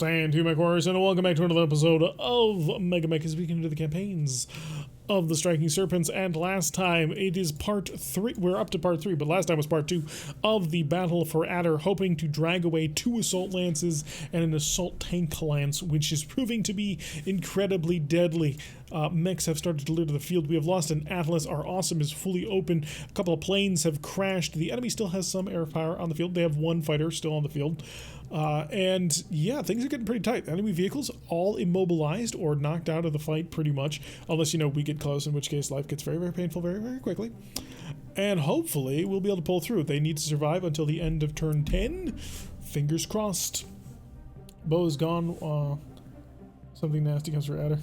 Stand to, MechWarriors, and welcome back to another episode of MegaMek as we continue the campaigns of the Striking Serpents. And last time, it is part 3, we're up to part 3, but last time was part 2 of the battle for Adder, hoping to drag away 2 assault lances and an assault tank lance, which is proving to be incredibly deadly. Mechs have started to litter the field. We have lost an Atlas. Our Awesome is fully open. A couple of planes have crashed. The enemy still has some air power on the field. They have 1 fighter still on the field. And yeah, things are getting pretty tight. Enemy vehicles all immobilized or knocked out of the fight pretty much, unless, you know, we get close, in which case life gets very, very painful very, very quickly. And hopefully we'll be able to pull through. They need to survive until the end of turn 10. Fingers crossed. Bo is gone. Something nasty comes for Adder.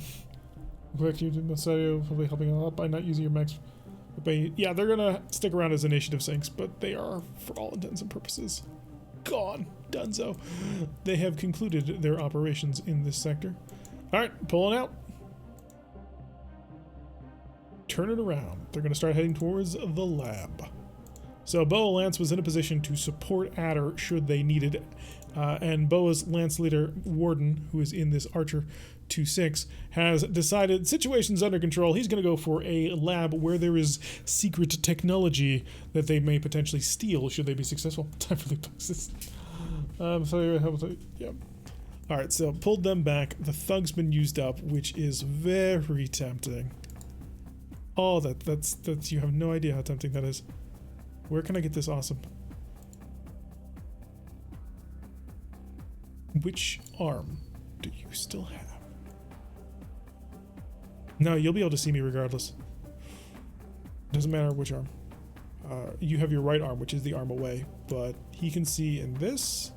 Probably helping a lot by not using your mechs. Yeah, they're gonna stick around as initiative sinks, but they are, for all intents and purposes, gone. Dunzo. They have concluded their operations in this sector. Alright, pulling out. Turn it around. They're going to start heading towards the lab. So Boa Lance was in a position to support Adder should they need it. And Boa's Lance Leader Warden, who is in this Archer 2-6, has decided situation's under control. He's going to go for a lab where there is secret technology that they may potentially steal should they be successful. Time for the boxes. Yeah. Alright, so pulled them back. The thug's been used up, which is very tempting. Oh, that's you have no idea how tempting that is. Where can I get this awesome? Which arm do you still have? No, you'll be able to see me regardless. Doesn't matter which arm. You have your right arm, which is the arm away, but he can see in this.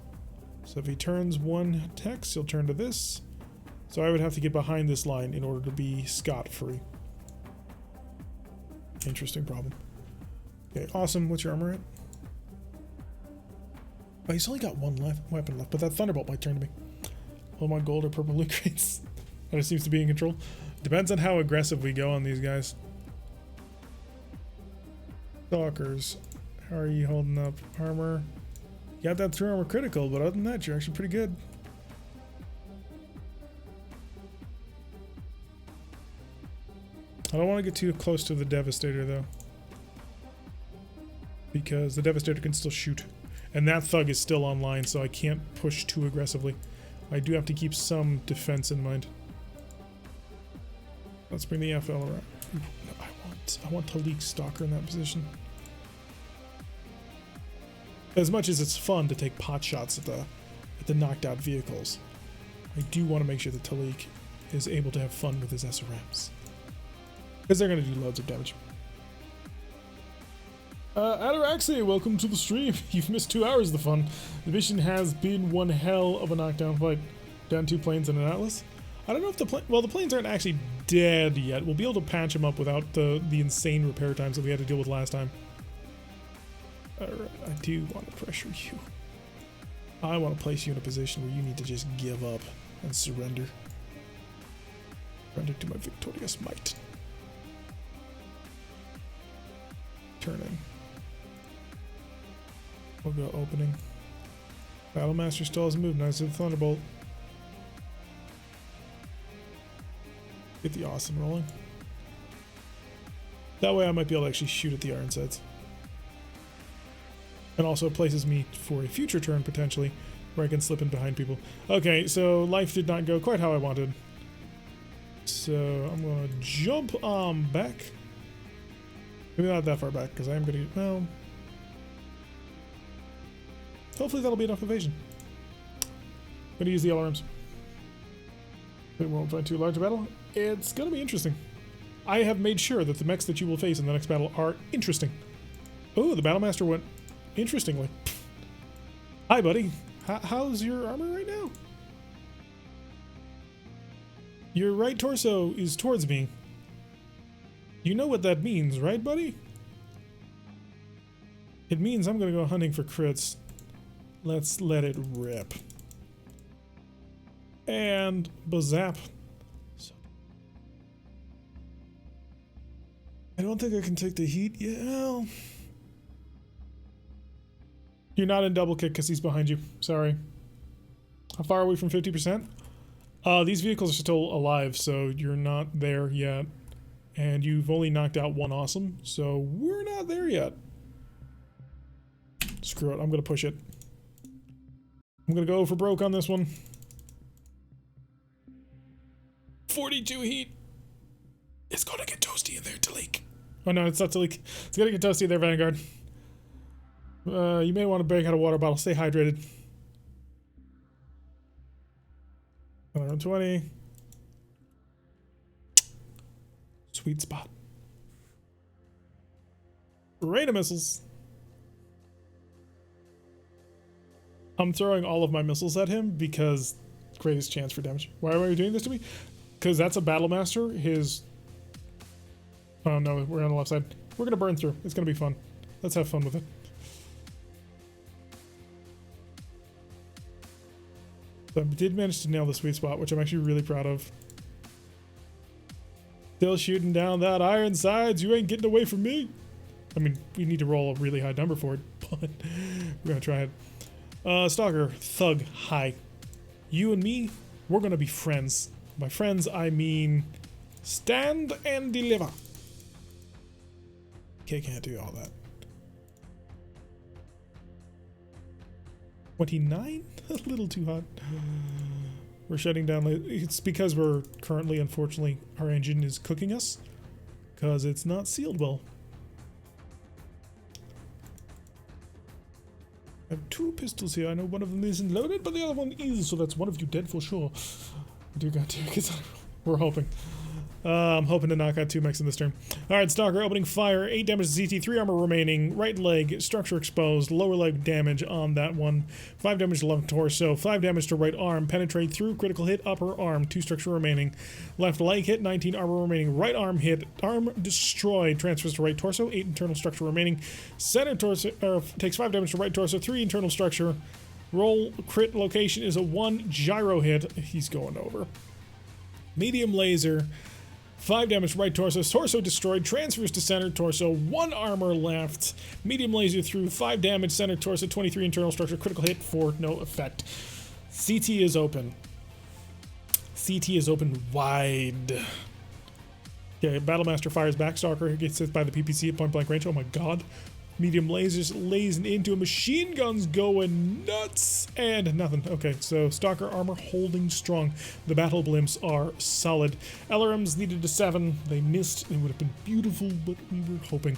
So if he turns 1 text, he'll turn to this. So I would have to get behind this line in order to be scot-free. Interesting problem. Okay, awesome. What's your armor at? Oh, he's only got 1 weapon left, but that Thunderbolt might turn to me. Oh, my gold or purple loot crates. That seems to be in control. Depends on how aggressive we go on these guys. Stalkers. How are you holding up? Armor. You got that 3 armor critical, but other than that, you're actually pretty good. I don't want to get too close to the Devastator, though. Because the Devastator can still shoot. And that thug is still online, so I can't push too aggressively. I do have to keep some defense in mind. Let's bring the FL around. I want to leak Stalker in that position. As much as it's fun to take pot shots at the knocked out vehicles, I do want to make sure that Talik is able to have fun with his SRMs. Because they're going to do loads of damage. Ataraxia, welcome to the stream. You've missed 2 hours of the fun. The mission has been one hell of a knockdown fight. Down 2 planes and an Atlas. I don't know if the planes aren't actually dead yet. We'll be able to patch them up without the insane repair times that we had to deal with last time. Alright, I do want to pressure you. I want to place you in a position where you need to just give up and surrender. Surrender to my victorious might. Turning. We'll go opening. Battlemaster still hasn't moved. Nice with Thunderbolt. Get the Awesome rolling. That way I might be able to actually shoot at the Ironsides. And also places me for a future turn, potentially, where I can slip in behind people. Okay, so life did not go quite how I wanted. So I'm going to jump back. Maybe not that far back, because I am going to... Well... Hopefully that'll be enough evasion. I'm going to use the alarms. We won't find too large a battle. It's going to be interesting. I have made sure that the mechs that you will face in the next battle are interesting. Oh, the Battlemaster went interestingly. Hi, buddy. How's your armor right now? Your right torso is towards me. You know what that means, right, buddy? It means I'm going to go hunting for crits. Let's let it rip. And bazap. So, I don't think I can take the heat. Yeah. You're not in double kick because he's behind you. Sorry. How far are we from 50%? These vehicles are still alive, so you're not there yet. And you've only knocked out one awesome, so we're not there yet. Screw it, I'm gonna push it. I'm gonna go for broke on this one. 42 heat. It's gonna get toasty in there, Talik. Oh no, it's not Talik. It's gonna get toasty in there, Vanguard. You may want to break out a water bottle. Stay hydrated. 120. Sweet spot. Rain of missiles. I'm throwing all of my missiles at him because greatest chance for damage. Why are you doing this to me? Because that's a battle master. His... Oh no, we're on the left side. We're gonna burn through. It's gonna be fun. Let's have fun with it. So I did manage to nail the sweet spot, which I'm actually really proud of. Still shooting down that iron sides. You ain't getting away from me. I mean, we need to roll a really high number for it, but we're gonna try it. Stalker, Thug, hi. You and me, we're gonna be friends. By friends, I mean stand and deliver. Okay, can't do all that. 29? A little too hot. We're shutting down. It's because we're currently, unfortunately, our engine is cooking us because it's not sealed well. I have two pistols here. I know one of them isn't loaded, but the other one is, so that's one of you dead for sure. Dear God, dear, because we're hoping. I'm hoping to knock out 2 mechs in this turn. Alright, Stalker, opening fire. 8 damage to CT, 3 armor remaining. Right leg, structure exposed. Lower leg damage on that one. 5 damage to left torso. 5 damage to right arm. Penetrate through, critical hit, upper arm. 2 structure remaining. Left leg hit, 19 armor remaining. Right arm hit, arm destroyed. Transfers to right torso, 8 internal structure remaining. Center torso, takes 5 damage to right torso, 3 internal structure. Roll crit location is a 1 gyro hit. He's going over. Medium laser. 5 damage right torso, torso destroyed, transfers to center torso, 1 armor left, medium laser through, 5 damage, center torso, 23 internal structure, critical hit for no effect. CT is open. CT is open wide. Okay, Battlemaster fires back, Stalker gets hit by the PPC at point blank range, oh my god. Medium lasers lazing into a machine gun's going nuts and nothing. Okay, so Stalker armor holding strong. The battle blimps are solid. LRMs needed a 7. They missed. It would have been beautiful, but we were hoping.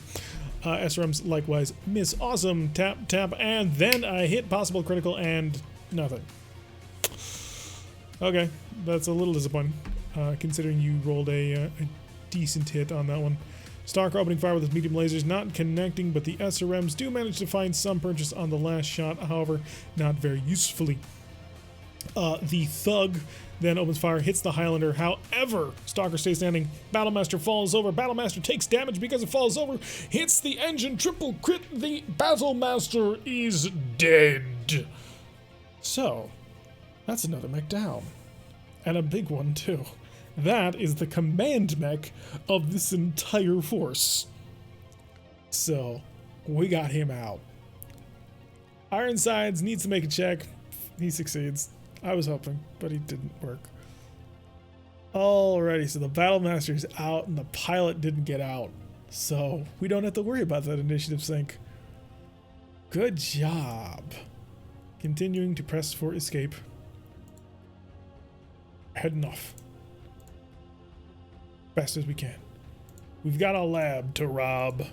SRMs likewise miss. Awesome. Tap, tap, and then I hit possible critical and nothing. Okay, that's a little disappointing, considering you rolled a decent hit on that one. Stalker opening fire with his medium lasers, not connecting, but the SRMs do manage to find some purchase on the last shot, however, not very usefully. The Thug then opens fire, hits the Highlander, however, Stalker stays standing, Battlemaster falls over, Battlemaster takes damage because it falls over, hits the engine, triple crit, the Battlemaster is dead. So, that's another mech down. And a big one, too. That is the command mech of this entire force. So, we got him out. Ironsides needs to make a check. He succeeds. I was hoping, but he didn't work. Alrighty, so the Battlemaster's out and the pilot didn't get out. So, we don't have to worry about that initiative sync. Good job. Continuing to press for escape. Heading off. Best as we can. We've got a lab to rob. There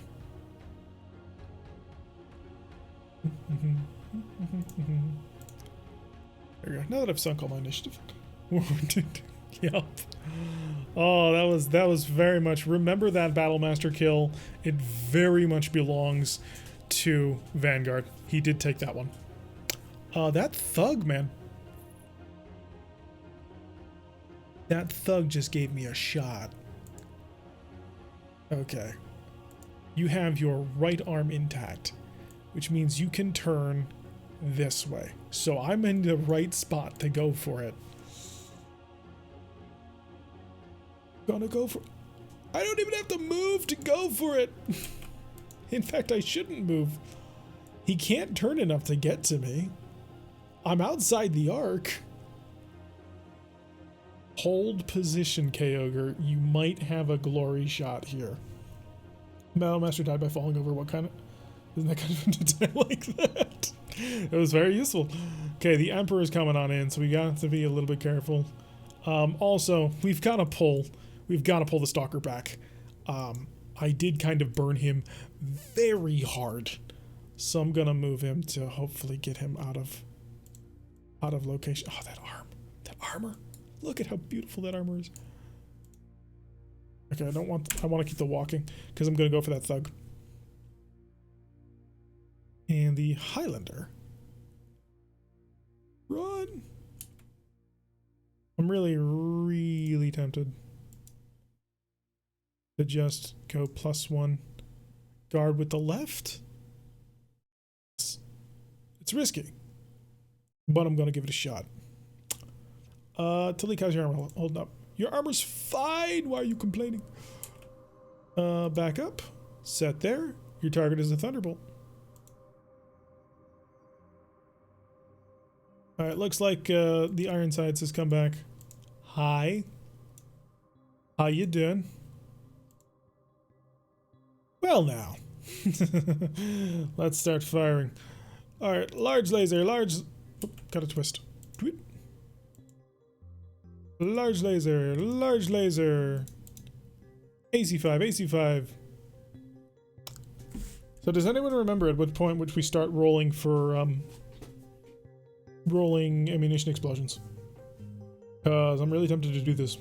we go. Now that I've sunk all my initiative. Yup. Oh, that was very much. Remember that Battlemaster kill. It very much belongs to Vanguard. He did take that one. That Thug, man. That Thug just gave me a shot. Okay. You have your right arm intact, which means you can turn this way. So I'm in the right spot to go for it. Gonna go for... I don't even have to move to go for it. In fact, I shouldn't move. He can't turn enough to get to me. I'm outside the arc. Hold position, Kyogre. You might have a glory shot here. Battle Master died by falling over. What kind of... Isn't that kind of a detail like that? It was very useful. Okay, the Emperor's coming on in, so we got to be a little bit careful. Also, we've got to pull the Stalker back. I did kind of burn him very hard, so I'm gonna move him to hopefully get him out of location. Oh, that armor! Look at how beautiful that armor is. Okay, I want to keep the walking because I'm gonna go for that thug. And the Highlander. Run! I'm really tempted to just go +1 guard with the left. It's risky, but I'm gonna give it a shot. Talik, how's your armor holding up? Your armor's fine. Why are you complaining? Back up. Set there. Your target is a Thunderbolt. Alright, looks like the Ironsides has come back. Hi. How you doing? Well now. Let's start firing. Alright, large laser, large... Oop, got a twist. Tweet. Large laser, large laser. AC5, AC5. So does anyone remember at what point which we start rolling for, rolling ammunition explosions? Because I'm really tempted to do this.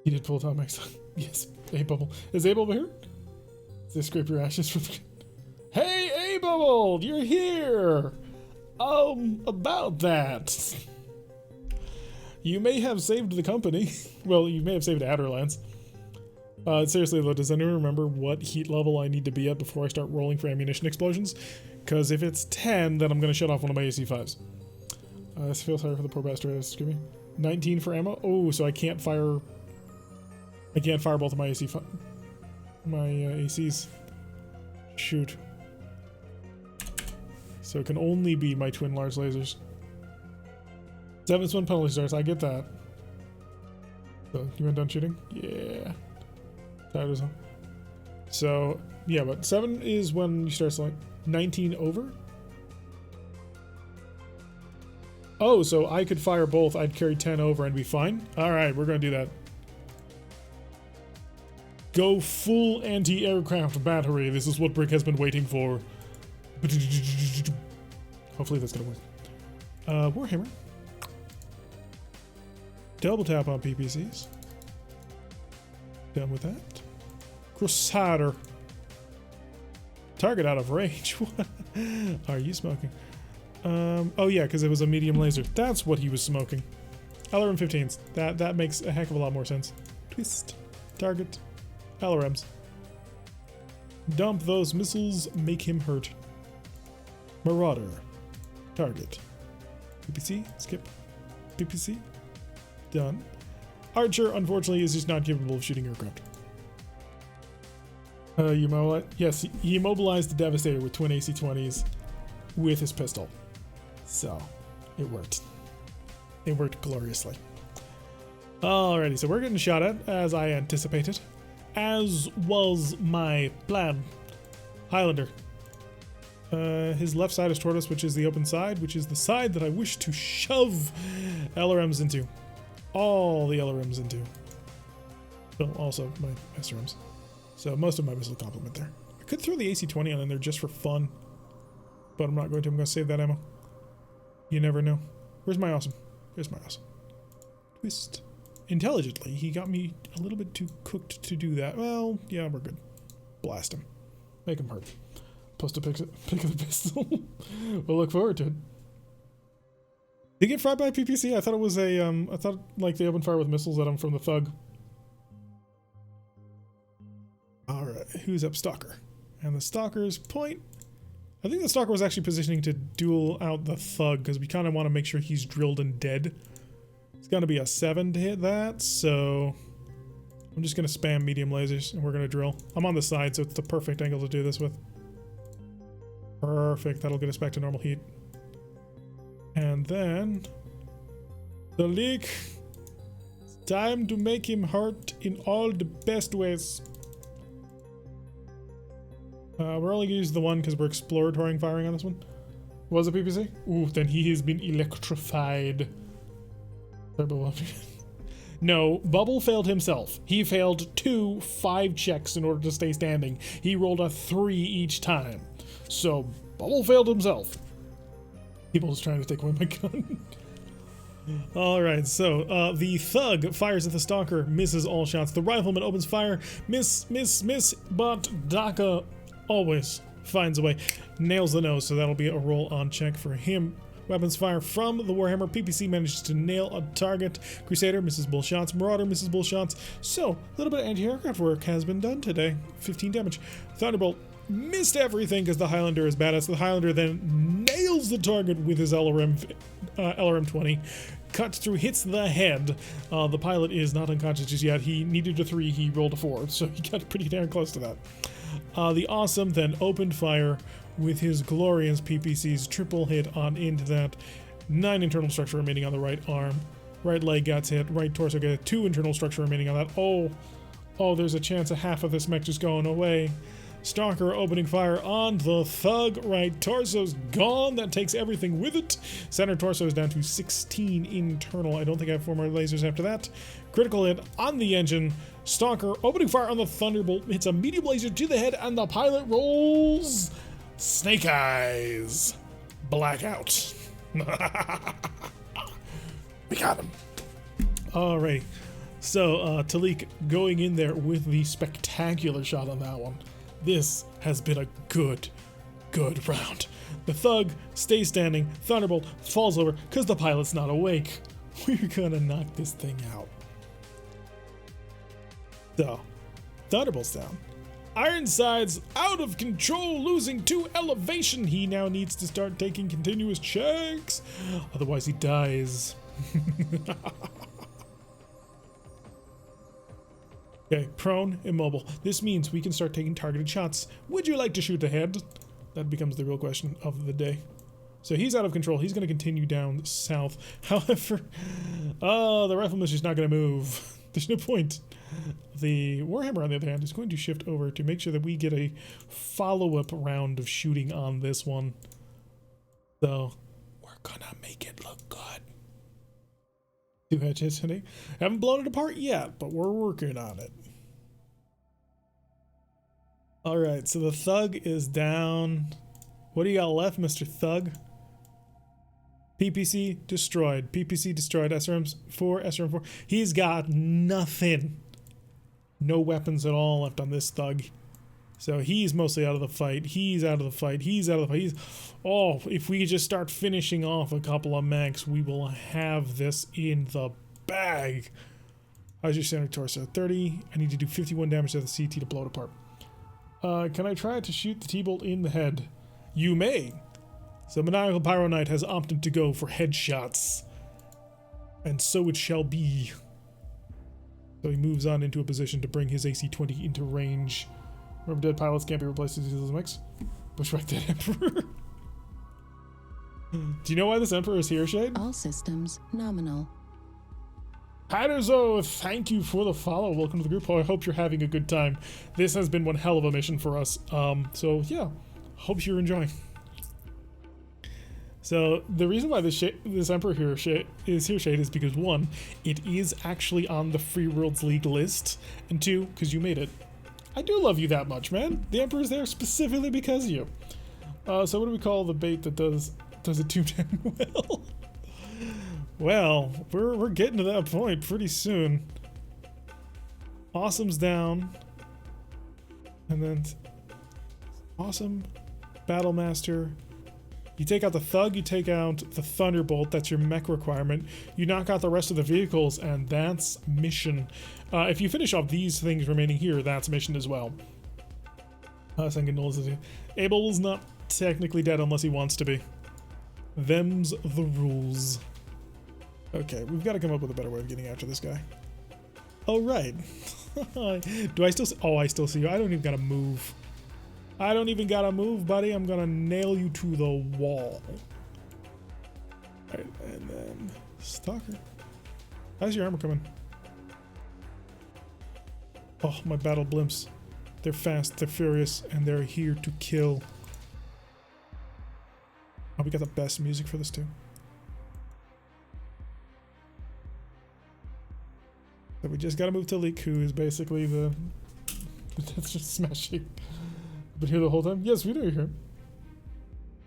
He did full time X. Yes, A-Bubble. Is A-Bubble here? Does they scrape your ashes from the... Hey, A-Bubble! You're here! About that. You may have saved the company. Well, you may have saved Adderlands. Seriously though, does anyone remember what heat level I need to be at before I start rolling for ammunition explosions? Because if it's 10, then I'm going to shut off one of my AC5s. I feel sorry for the poor bastard. Excuse me. 19 for ammo? Oh, so I can't fire... I can't fire both of my AC5... my ACs. Shoot. So it can only be my twin large lasers. 7-1 penalty stars, I get that. So, you went done shooting? Yeah. That is all. So, yeah, but 7 is when you start selling. 19 over? Oh, so I could fire both. I'd carry 10 over and be fine? Alright, we're going to do that. Go full anti-aircraft battery. This is what Brick has been waiting for. Hopefully that's going to work. Warhammer. Double tap on PPCs. Done with that. Crusader. Target out of range. What are you smoking? Oh yeah, because it was a medium laser. That's what he was smoking. LRM 15s. That makes a heck of a lot more sense. Twist. Target. LRMs. Dump those missiles. Make him hurt. Marauder. Target. PPC. Skip. PPC. Done. Archer, unfortunately, is just not capable of shooting aircraft. Yes, he immobilized the Devastator with twin AC-20s with his pistol. So, it worked. It worked gloriously. Alrighty, so we're getting shot at, as I anticipated. As was my plan. Highlander. His left side is toward us, which is the open side, which is the side that I wish to shove LRMs into. All the LRMs into. Well, also my SRMs. So most of my missile complement there. I could throw the AC-20 on in there just for fun. But I'm not going to. I'm going to save that ammo. You never know. Where's my awesome? Here's my awesome. Twist. Intelligently, he got me a little bit too cooked to do that. Well, yeah, we're good. Blast him. Make him hurt. Post a pick of the pistol. We'll look forward to it. Did he get fried by PPC? I thought it was a, I thought like they opened fire with missiles at him from the thug. Alright, who's up? Stalker. And the Stalker's point. I think the Stalker was actually positioning to duel out the thug because we kind of want to make sure he's drilled and dead. It's going to be a 7 to hit that, so I'm just going to spam medium lasers and we're going to drill. I'm on the side, so it's the perfect angle to do this with. Perfect, that'll get us back to normal heat. And then the leak. Time to make him hurt in all the best ways. We're only gonna use the one because we're exploratory firing on this one. Was it PPC? Ooh, then he has been electrified. No, Bubble failed himself. He failed 2 5 checks in order to stay standing. He rolled a 3 each time. So, Bubble failed himself. People just trying to take away my gun. Alright, so, the Thug fires at the Stalker, misses all shots. The Rifleman opens fire, miss, but Daka always finds a way. Nails the nose, so that'll be a roll-on check for him. Weapons fire from the Warhammer. PPC manages to nail a target. Crusader misses both shots. Marauder misses both shots. So, a little bit of anti-aircraft work has been done today. 15 damage. Thunderbolt missed everything because the Highlander is badass. The Highlander then nails the target with his LRM-20. Cuts through, hits the head. The pilot is not unconscious just yet. He needed a 3, he rolled a 4, so he got pretty damn close to that. The Awesome then opened fire with his glorious PPC's triple hit on into that. 9 internal structure remaining on the right arm. Right leg gets hit, right torso gets 2 internal structure remaining on that. Oh, there's a chance of half of this mech just going away. Stalker opening fire on the Thug. Right torso's gone. That takes everything with it. Center torso is down to 16 internal. I don't think I have 4 more lasers after that. Critical hit on the engine. Stalker opening fire on the Thunderbolt. Hits a medium laser to the head, and the pilot rolls Snake Eyes. Blackout. We got him. Alright. So, Talik going in there with the spectacular shot on that one. This has been a good round. The Thug stays standing. Thunderbolt falls over because the pilot's not awake. We're gonna knock this thing out. So, Thunderbolt's down. Ironside's out of control, losing 2 elevation. He now needs to start taking continuous checks. Otherwise, he dies. Okay, prone, immobile. This means we can start taking targeted shots. Would you like to shoot ahead? That becomes the real question of the day. So he's out of control. He's going to continue down south. However, the Rifleman's just not going to move. There's no point. The Warhammer, on the other hand, is going to shift over to make sure that we get a follow-up round of shooting on this one. So, we're gonna make it look good. 2 headshots today. Haven't blown it apart yet, but we're working on it. Alright, so the Thug is down. What do you got left, Mr. Thug? PPC destroyed. PPC destroyed. SRM's 4, SRM 4. He's got nothing. No weapons at all left on this Thug. So he's mostly out of the fight. He's out of the fight. He's out of the fight. Oh, if we just start finishing off a couple of mechs, we will have this in the bag. How's your center torso? 30. I need to do 51 damage to the CT to blow it apart. Can I try to shoot the T-bolt in the head? You may. So Maniacal Pyro Knight has opted to go for headshots. And so it shall be. So he moves on into a position to bring his AC-20 into range. Remember, dead pilots can't be replaced with these mechs. Bushwhack that Emperor. Do you know why this Emperor is here, Shade? All systems nominal. Patterzo, thank you for the follow. Welcome to the group. I hope you're having a good time. This has been one hell of a mission for us. So yeah, hope you're enjoying. So the reason why this Emperor here is here, Shade, is because 1, it is actually on the Free Worlds League list, and 2, because you made it. I do love you that much, man. The Emperor's there specifically because of you. So what do we call the bait that does it too damn well? Well, we're getting to that point pretty soon. Awesome's down, and then Awesome, Battlemaster. You take out the Thug, you take out the Thunderbolt, that's your mech requirement. You knock out the rest of the vehicles, and that's mission. If you finish off these things remaining here, that's mission as well. Abel's not technically dead unless he wants to be. Them's the rules. Okay, we've got to come up with a better way of getting after this guy. Oh, right. Do I still see? Oh, I still see you. I don't even gotta move. I don't even gotta move, buddy. I'm gonna nail you to the wall. Alright, and then Stalker. How's your armor coming? Oh, my battle blimps. They're fast, they're furious, and they're here to kill. Oh, we got the best music for this too. So we just gotta move to Leak, who is basically the... That's just smashing. But here the whole time? Yes, we know you're here.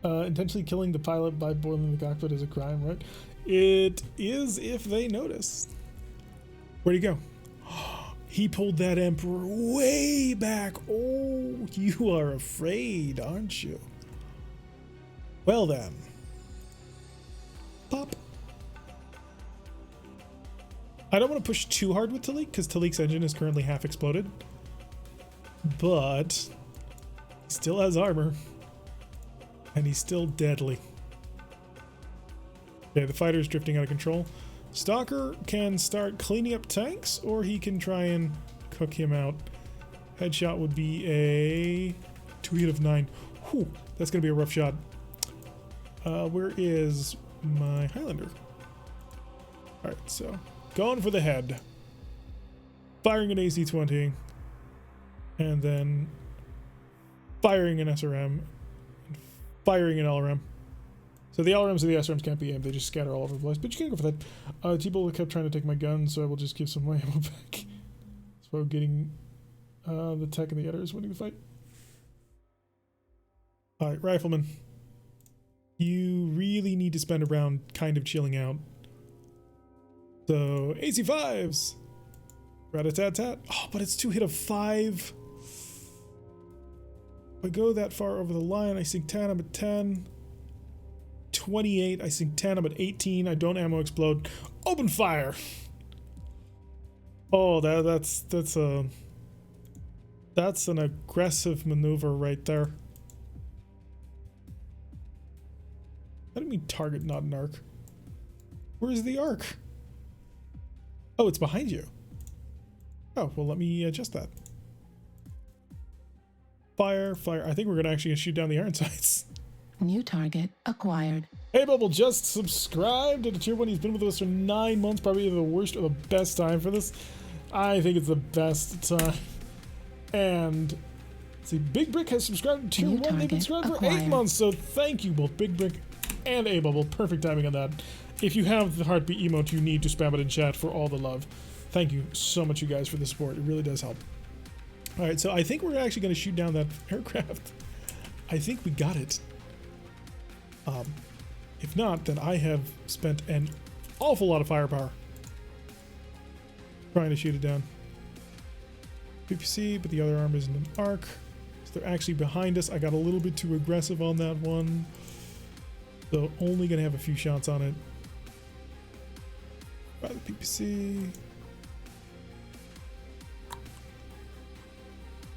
Intentionally killing the pilot by boiling the cockpit is a crime, right? It is if they notice. Where'd he go? He pulled that Emperor way back. Oh, you are afraid, aren't you? Well then. Pop. I don't want to push too hard with Talik, because Talik's engine is currently half exploded. But he still has armor. And he's still deadly. Okay, the fighter's drifting out of control. Stalker can start cleaning up tanks, or he can try and cook him out. Headshot would be a 2 hit of 9. Whew, that's going to be a rough shot. Where is my Highlander? Alright, so going for the head. Firing an AC-20. And then firing an SRM. Firing an LRM. So the LRMs and the SRMs can't be aimed, they just scatter all over the place. But you can go for that. T-Bull kept trying to take my gun, so I will just give some of my ammo back. So getting the tech and the editor is winning the fight. Alright, Rifleman. You really need to spend a round kind of chilling out. So, AC-5s! Rat-a-tat-tat. Oh, but it's 2 hit of 5. If I go that far over the line, I sink 10, I'm at 10. 28, I sink 10, I'm at 18. I don't ammo explode. Open fire! Oh, that's an aggressive maneuver right there. I didn't mean target, not an arc. Where's the arc? Oh, it's behind you. Oh, well, let me adjust that. Fire, fire. I think we're actually gonna shoot down the iron sights. New target acquired. Hey, Bubble just subscribed to the tier 1. He's been with us for 9 months. Probably the worst or the best time for this. I think it's the best time. And see, Big Brick has subscribed to tier 1. They've been subscribed for 8 months. So thank you, both Big Brick and A Bubble. Perfect timing on that. If you have the heartbeat emote, you need to spam it in chat for all the love. Thank you so much, you guys, for the support. It really does help. All right, so I think we're actually going to shoot down that aircraft. I think we got it. If not, then I have spent an awful lot of firepower trying to shoot it down. PPC, but the other arm isn't an arc. So they're actually behind us. I got a little bit too aggressive on that one. So only going to have a few shots on it. By the PPC.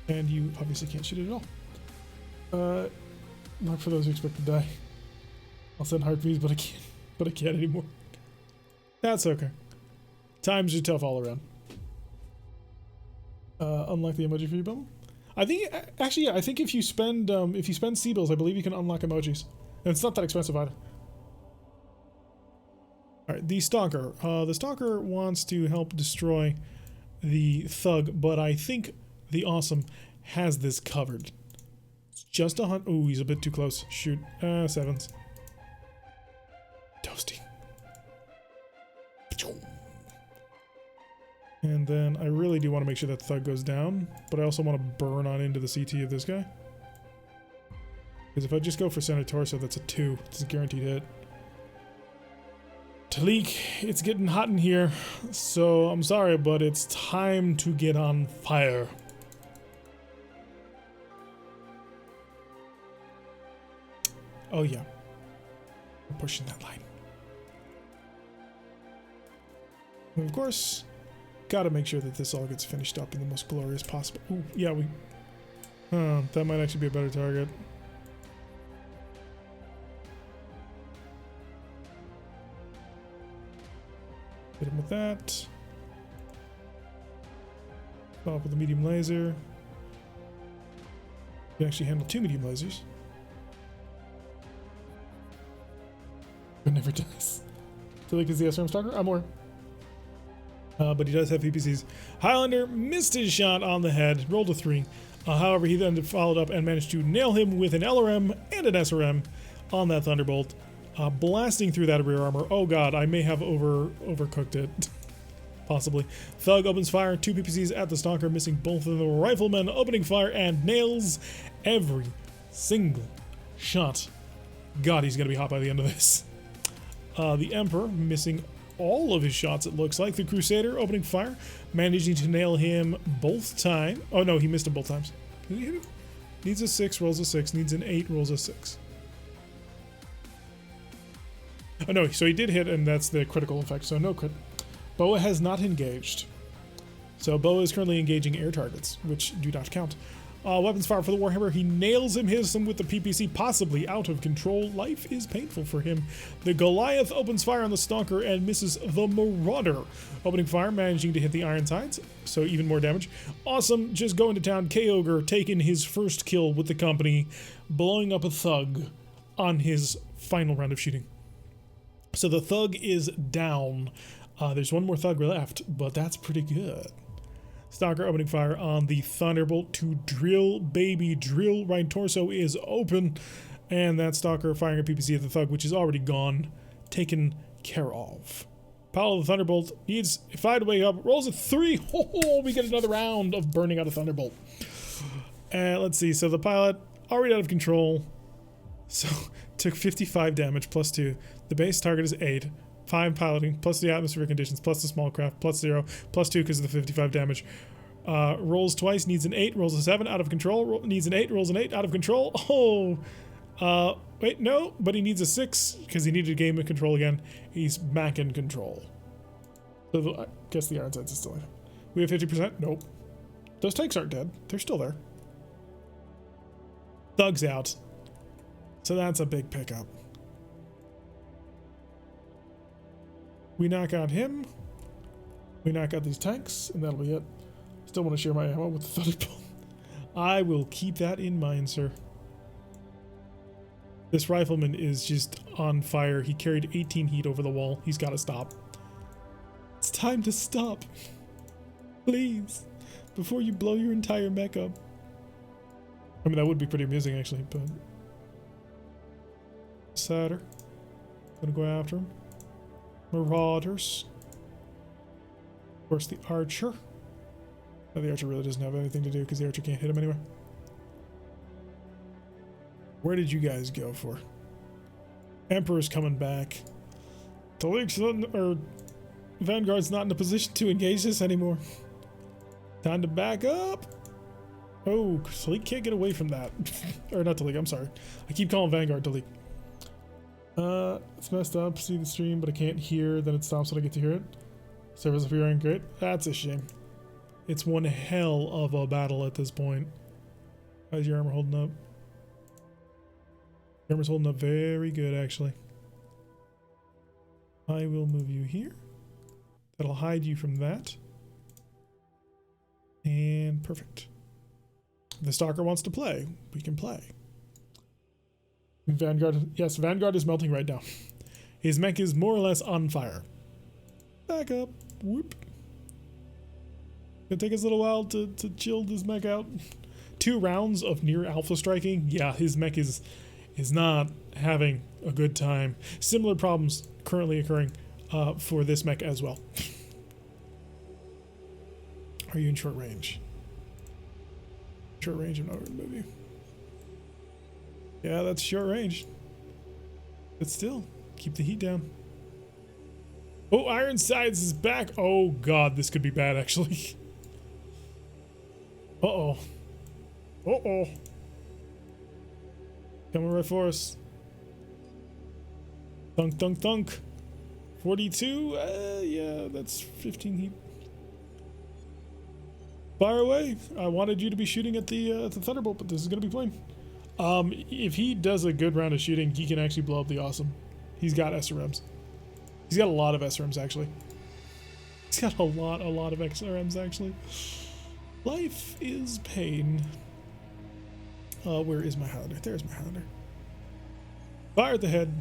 And you obviously can't shoot it at all. Not for those who expect to die. I'll send heartbeats, but I can't anymore. That's okay. Times are tough all around. Unlock the emoji for you, Bubble. I think actually, yeah, I think if you spend C-bills, I believe you can unlock emojis, and it's not that expensive either. All right, the stalker. The stalker wants to help destroy the thug, but I think the awesome has this covered. It's just a hunt. Oh, he's a bit too close. Shoot. 7s. Toasty. And then I really do want to make sure that thug goes down, but I also want to burn on into the CT of this guy. Because if I just go for center torso, that's a 2. It's a guaranteed hit. Talik, it's getting hot in here, so I'm sorry, but it's time to get on fire. Oh yeah, we're pushing that line. And of course, gotta make sure that this all gets finished up in the most glorious possible. Ooh, yeah, that might actually be a better target. Hit him with that. Follow up with a medium laser. You can actually handle 2 medium lasers. It never dies. Feel like it's the SRM stalker? I'm more. but he does have PPCs. Highlander missed his shot on the head, rolled a 3. However, he then followed up and managed to nail him with an LRM and an SRM on that Thunderbolt, blasting through that rear armor. Oh god, I may have overcooked it. Possibly. Thug opens fire, 2 PPCs at the Stalker, missing both of the Riflemen, opening fire and nails every single shot. God, he's going to be hot by the end of this. The Emperor missing all of his shots, it looks like. The Crusader opening fire, managing to nail him both times. Oh no, he missed him both times. Did he hit him? Needs a 6, rolls a 6. Needs an 8, rolls a 6. Oh no, so he did hit, and that's the critical effect, so no crit. Boa has not engaged. So Boa is currently engaging air targets, which do not count. Weapons fire for the Warhammer. He nails him, hits him with the PPC, possibly out of control. Life is painful for him. The Goliath opens fire on the Stalker and misses the Marauder. Opening fire, managing to hit the Ironsides, so even more damage. Awesome, just going to town. K-Ogre taking his first kill with the company, blowing up a Thug on his final round of shooting. So the Thug is down. There's one more Thug left, but that's pretty good. Stalker opening fire on the Thunderbolt to drill, baby, drill. Right torso is open, and that Stalker firing a PPC at the Thug, which is already gone, taken care of. Pilot of the Thunderbolt needs a fight way up, rolls a 3. Oh, we get another round of burning out a Thunderbolt. And let's see, so the pilot already out of control, so took 55 damage plus 2. The base target is 8. 5 piloting, plus the atmospheric conditions, plus the small craft, plus 0, plus 2 because of the 55 damage. Rolls twice, needs an 8, rolls a 7, out of control, needs an 8, rolls an 8, out of control. Oh, wait, no, but he needs a 6 because he needed a game of control again. He's back in control. So I guess the Ironsides is still in. We have 50%? Nope. Those tanks aren't dead. They're still there. Thug's out. So that's a big pickup. We knock out him. We knock out these tanks, and that'll be it. Still want to share my ammo with the Thunderbolt. I will keep that in mind, sir. This Rifleman is just on fire. He carried 18 heat over the wall. He's got to stop. It's time to stop. Please. Before you blow your entire mech up. I mean, that would be pretty amusing, actually, but... Satyr. Gonna go after him. Marauders. Of course, the Archer. No, the Archer really doesn't have anything to do because the Archer can't hit him anyway. Where did you guys go for? Emperor's coming back. Talik's not, or Vanguard's not in a position to engage this anymore. Time to back up. Oh, Talik can't get away from that. Or not Talik, I'm sorry. I keep calling Vanguard Talik. It's messed up. See the stream, but I can't hear. Then it stops when I get to hear it. Servers appearing great. That's a shame. It's one hell of a battle at this point. How's your armor holding up? Your armor's holding up very good, actually. I will move you here. That'll hide you from that. And perfect. If the Stalker wants to play, we can play. Vanguard, yes, Vanguard is melting right now. His mech is more or less on fire. Back up. Whoop. Gonna take us a little while to chill this mech out. 2 rounds of near alpha striking. Yeah, his mech is not having a good time. Similar problems currently occurring for this mech as well. Are you in short range? Short range, I'm not going to move you. Yeah, that's short range. But still, keep the heat down. Oh, Ironsides is back. Oh god, this could be bad actually. Uh-oh. Uh-oh. Coming right for us. Thunk, thunk, thunk. 42? Yeah, that's 15 heat. Fire away. I wanted you to be shooting at the Thunderbolt, but this is going to be plain. If he does a good round of shooting, he can actually blow up the Awesome. He's got SRMs. He's got a lot of SRMs, actually. He's got a lot of SRMs, actually. Life is pain. Where is my Highlander? There's my Highlander. Fire at the head.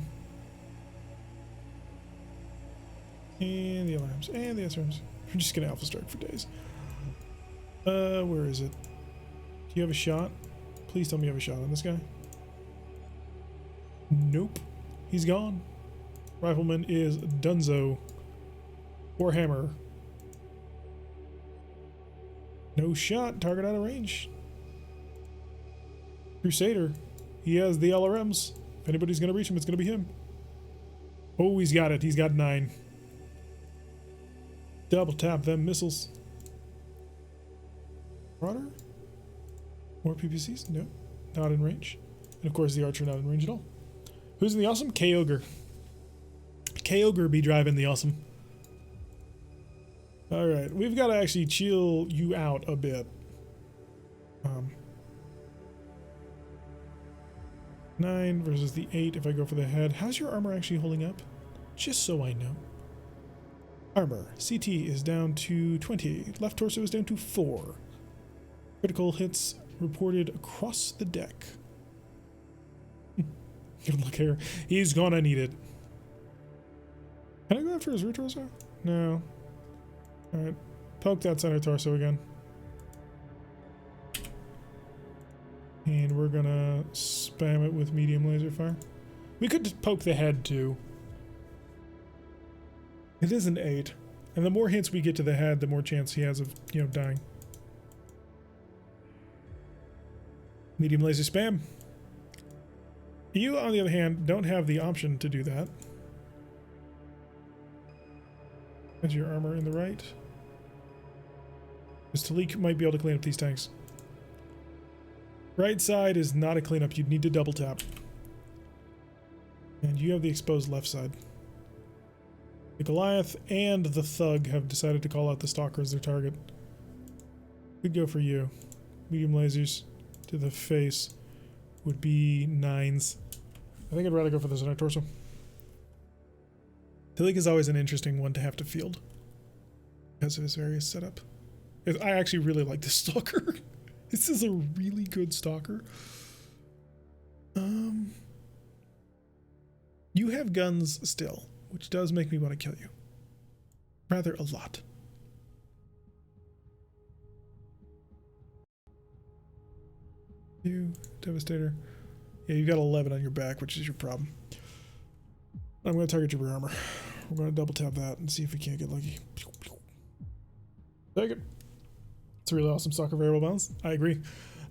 And the alarms. And the SRMs. We're just gonna Alpha Strike for days. Where is it? Do you have a shot? Please tell me you have a shot on this guy. Nope. He's gone. Rifleman is Dunzo. Warhammer. No shot. Target out of range. Crusader. He has the LRMs. If anybody's going to reach him, it's going to be him. Oh, he's got it. He's got 9. Double tap them missiles. Marauder? More PPCs? No. Not in range. And of course the archer not in range at all. Who's in the awesome? K-Ogre. K-Ogre be driving the awesome. Alright, we've got to actually chill you out a bit. 9 versus the 8 if I go for the head. How's your armor actually holding up? Just so I know. Armor. CT is down to 20. Left torso is down to 4. Critical hits reported across the deck. Good luck here. He's gonna need it. Can I go after his rear torso? No. Alright. Poke that center torso again. And we're gonna spam it with medium laser fire. We could just poke the head too. It is an 8. And the more hits we get to the head, the more chance he has of, you know, dying. Medium laser spam. You, on the other hand, don't have the option to do that. Has your armor in the right? Because Talik might be able to clean up these tanks. Right side is not a cleanup. You'd need to double tap. And you have the exposed left side. The Goliath and the Thug have decided to call out the Stalker as their target. We'd go for you. Medium lasers to the face would be 9s. I think I'd rather go for the center torso. Talik is always an interesting one to have to field because of his various setup. I actually really like this Stalker. This is a really good Stalker. You have guns still, which does make me want to kill you. Rather a lot. You, Devastator. Yeah, you got 11 on your back, which is your problem. I'm going to target your rear armor. We're going to double tap that and see if we can't get lucky. Take it. It's a really awesome Stalker variable balance. I agree.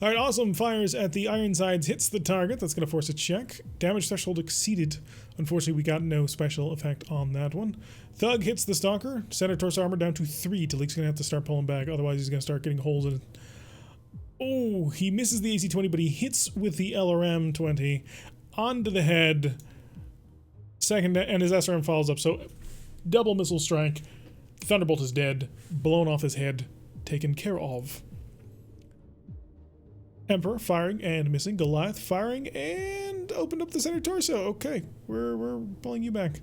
All right, awesome. Fires at the Ironsides, hits the target. That's going to force a check. Damage threshold exceeded. Unfortunately, we got no special effect on that one. Thug hits the Stalker. Center torso armor down to 3. Talik's going to have to start pulling back. Otherwise, he's going to start getting holes in it. Oh, he misses the AC-20, but he hits with the LRM-20 onto the head. Second, and his SRM follows up. So, double missile strike. Thunderbolt is dead. Blown off his head. Taken care of. Emperor firing and missing. Goliath firing and opened up the center torso. Okay, we're pulling you back.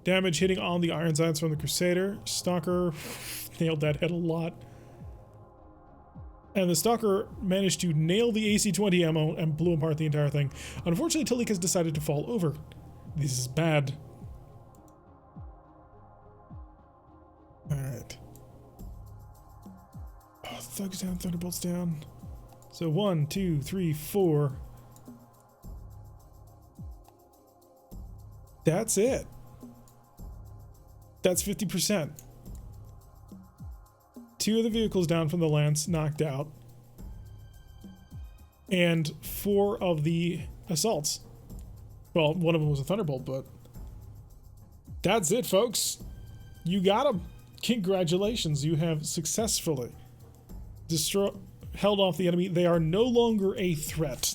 Damage hitting on the Ironsides from the Crusader. Stalker nailed that head a lot. And the Stalker managed to nail the AC-20 ammo and blew apart the entire thing. Unfortunately, Talik has decided to fall over. This is bad. Alright. Oh, Thug's down, Thunderbolt's down. So 1, 2, 3, 4. That's it. That's 50%. 2 of the vehicles down from the Lance knocked out. And 4 of the assaults. Well, one of them was a Thunderbolt, but that's it, folks. You got them. Congratulations. You have successfully held off the enemy. They are no longer a threat.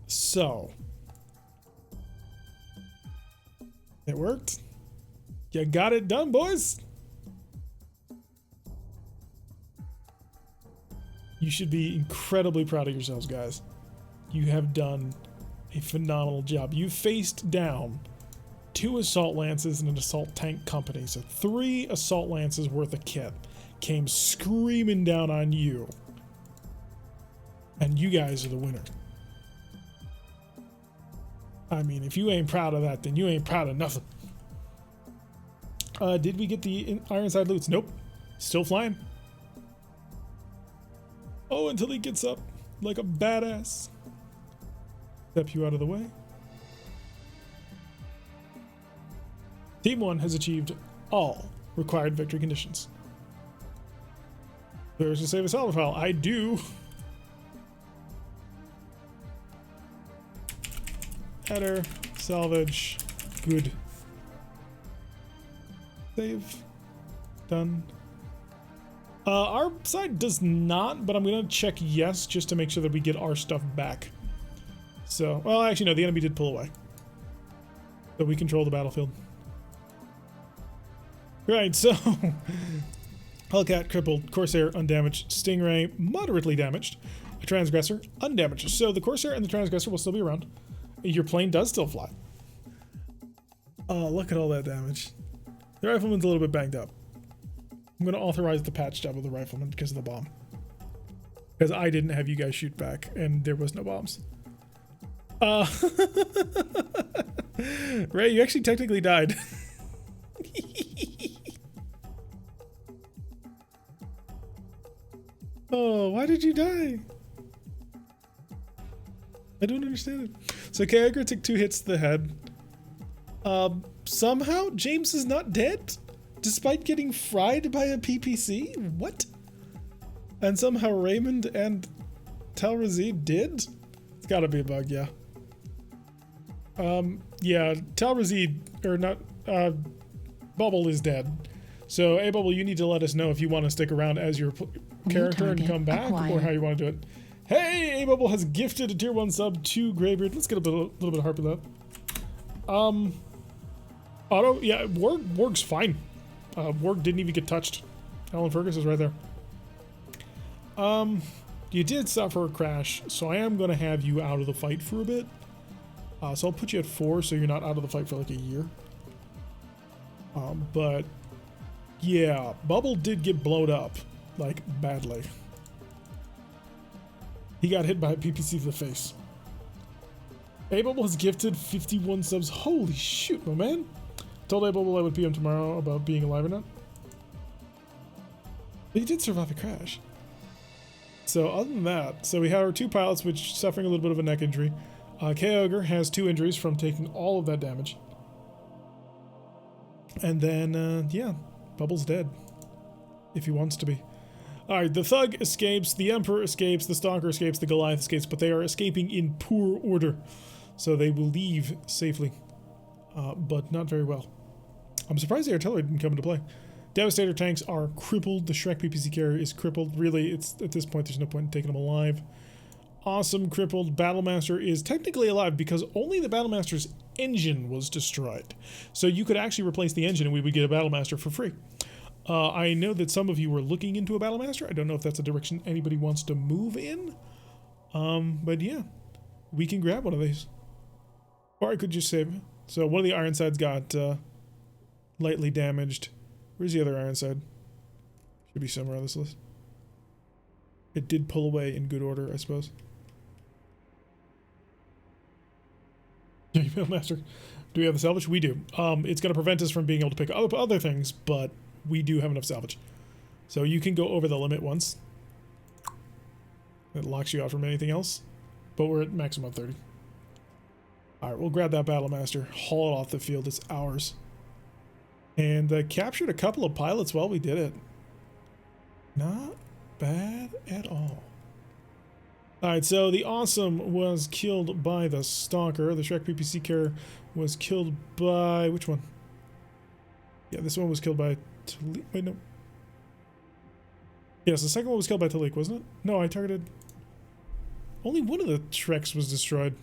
So, it worked. You got it done, boys. You should be incredibly proud of yourselves, guys. You have done a phenomenal job. You faced down 2 assault lances and an assault tank company. So 3 assault lances worth of kit came screaming down on you. And you guys are the winner. I mean, if you ain't proud of that, then you ain't proud of nothing. Did we get the Ironside loots? Nope. Still flying. Oh, until he gets up like a badass. Step you out of the way. Team 1 has achieved all required victory conditions. There's to save a salvage file. I do. Header, salvage, good. Save. Done. Our side does not, but I'm going to check yes just to make sure that we get our stuff back. So, well, actually, no, the enemy did pull away. So we control the battlefield. Right, so Hellcat crippled, Corsair undamaged, Stingray moderately damaged, a Transgressor undamaged. So the Corsair and the Transgressor will still be around. Your plane does still fly. Oh, look at all that damage. The Rifleman's a little bit banged up. I'm going to authorize the patch job of the Rifleman because of the bomb. Because I didn't have you guys shoot back and there was no bombs. Ray, you actually technically died. Oh, why did you die? I don't understand it. So Kyogre took 2 hits to the head. Somehow James is not dead, despite getting fried by a PPC? What? And somehow Raymond and Talrazid did? It's gotta be a bug, yeah. Yeah, Talrazid, or not, Bubble is dead. So, hey Bubble, you need to let us know if you want to stick around as your character and come back, or how you want to do it. Hey, A-Bubble has gifted a tier 1 sub to Greybeard. Let's get a little bit of Harpy love. Auto, yeah, Warg's fine. Warg didn't even get touched. Alan Fergus is right there. You did suffer a crash, so I am going to have you out of the fight for a bit. So I'll put you at 4, so you're not out of the fight for like a year. But, yeah, Bubble did get blown up, like, badly. He got hit by a PPC to the face. A-Bubble has gifted 51 subs. Holy shoot, my man. Told A-Bubble I would PM tomorrow about being alive or not. But he did survive a crash. So other than that, so we have our 2 pilots which suffering a little bit of a neck injury. Kyogre has 2 injuries from taking all of that damage. And then, yeah, Bubble's dead. If he wants to be. Alright, the Thug escapes, the Emperor escapes, the Stalker escapes, the Goliath escapes, but they are escaping in poor order. So they will leave safely. But not very well. I'm surprised the artillery didn't come into play. Devastator tanks are crippled. The Shrek PPC carrier is crippled. Really, it's at this point, there's no point in taking them alive. Awesome, crippled. Battlemaster is technically alive because only the Battlemaster's engine was destroyed. So you could actually replace the engine and we would get a Battlemaster for free. I know that some of you were looking into a Battlemaster. I don't know if that's a direction anybody wants to move in. But yeah, we can grab one of these. Or I could just save it. So one of the Ironsides got lightly damaged. Where's the other Ironside? Should be somewhere on this list. It did pull away in good order, I suppose. Master, do we have the salvage? We do. It's going to prevent us from being able to pick up other things, but we do have enough salvage. So you can go over the limit once. It locks you out from anything else, but we're at maximum 30. Alright, we'll grab that Battlemaster, haul it off the field, it's ours. And captured a couple of pilots while we did it. Not bad at all. Alright, so the Awesome was killed by the Stalker. The Shrek PPC carrier was killed by... which one? Yeah, this one was killed by... Wait, no. Yes, the second one was killed by Talik, wasn't it? No, I targeted... Only one of the Shreks was destroyed.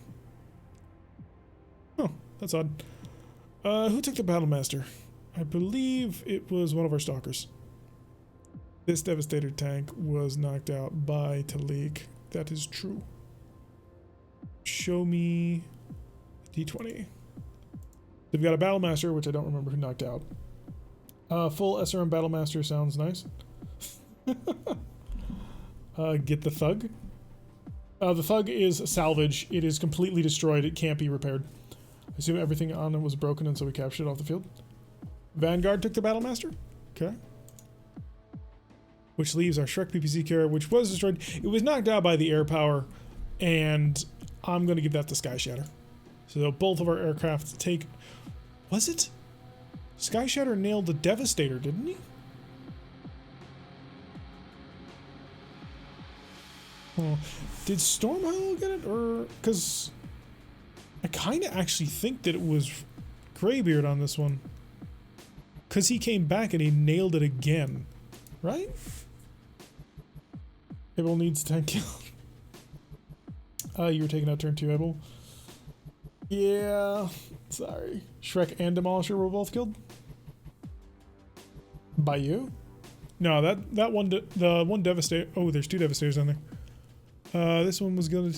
Oh, that's odd. Who took the Battlemaster? I believe it was one of our Stalkers. This Devastator tank was knocked out by Talik. That is true. Show me D20. They've got a Battlemaster, which I don't remember who knocked out. Full SRM Battlemaster sounds nice. Get the Thug. The Thug is salvage. It is completely destroyed. It can't be repaired. I assume everything on it was broken and so we captured it off the field. Vanguard took the Battlemaster. Okay. Which leaves our Shrek PPC carrier, which was destroyed. It was knocked out by the air power, and I'm going to give that to Sky Shatter. So both of our aircraft take... Was it? Sky Shatter nailed the Devastator, didn't he? Oh, did Stormhowl get it? Or... Because I kind of actually think that it was Greybeard on this one. Because he came back and he nailed it again. Right? Abel needs 10 kills. You were taking out turn 2, Abel. Yeah. Sorry. Shrek and Demolisher were both killed? By you? No, that one, the one Devastator. Oh, there's 2 Devastators on there. This one was gonna.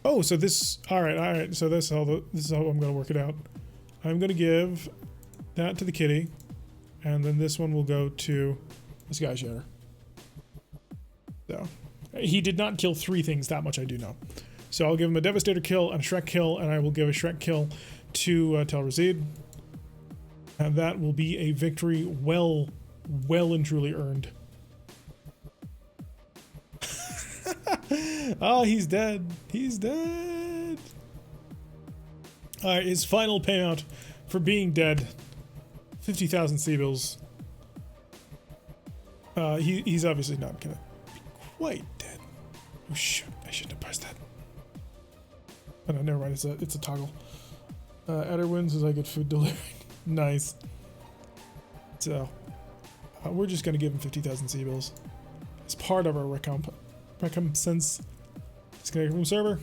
Oh, so this. All right. So this is how I'm gonna work it out. I'm gonna give that to the kitty, and then this one will go to the Sky Shatter. So he did not kill 3 things. That much I do know. So I'll give him a Devastator kill and a Shrek kill, and I will give a Shrek kill to Tel Razid. And that will be a victory well and truly earned. Oh, he's dead. He's dead. Alright, his final payout for being dead. 50,000 C-bills. He's obviously not gonna be quite dead. Oh shoot, I shouldn't have pressed that. Oh no, never mind, it's a toggle. Eder wins as I get food delivered. Nice. So, we're just gonna give him 50,000 C-bills. As part of our recompense. Disconnect from server.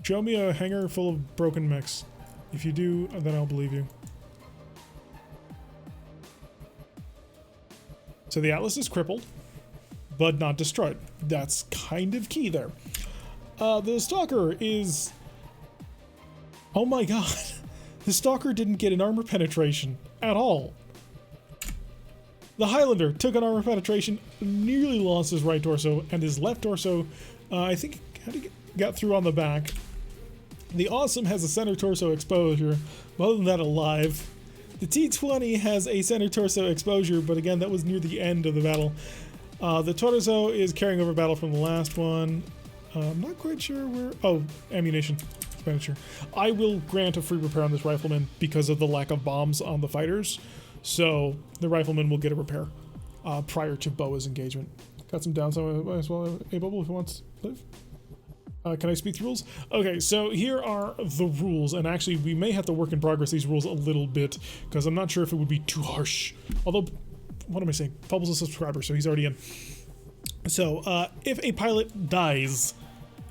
Show me a hangar full of broken mechs. If you do, then I'll believe you. So the Atlas is crippled, but not destroyed. That's kind of key there. The Stalker is... Oh my god. The Stalker didn't get an armor penetration at all. The Highlander took an armor penetration, nearly lost his right torso, and his left torso, I think, got through on the back. The Awesome has a center torso exposure, but other than that, alive. The T-20 has a center torso exposure, but again, that was near the end of the battle. The Torso is carrying over battle from the last one. I'm not quite sure where... Oh, ammunition expenditure. I will grant a free repair on this Rifleman because of the lack of bombs on the fighters. So the Rifleman will get a repair prior to Boa's engagement. Got some downside as well. A bubble if he wants to live. Can I speak the rules? Okay, so here are the rules, and actually we may have to work in progress these rules a little bit because I'm not sure if it would be too harsh. Although, what am I saying? Bubble's a subscriber, so he's already in. So if a pilot dies,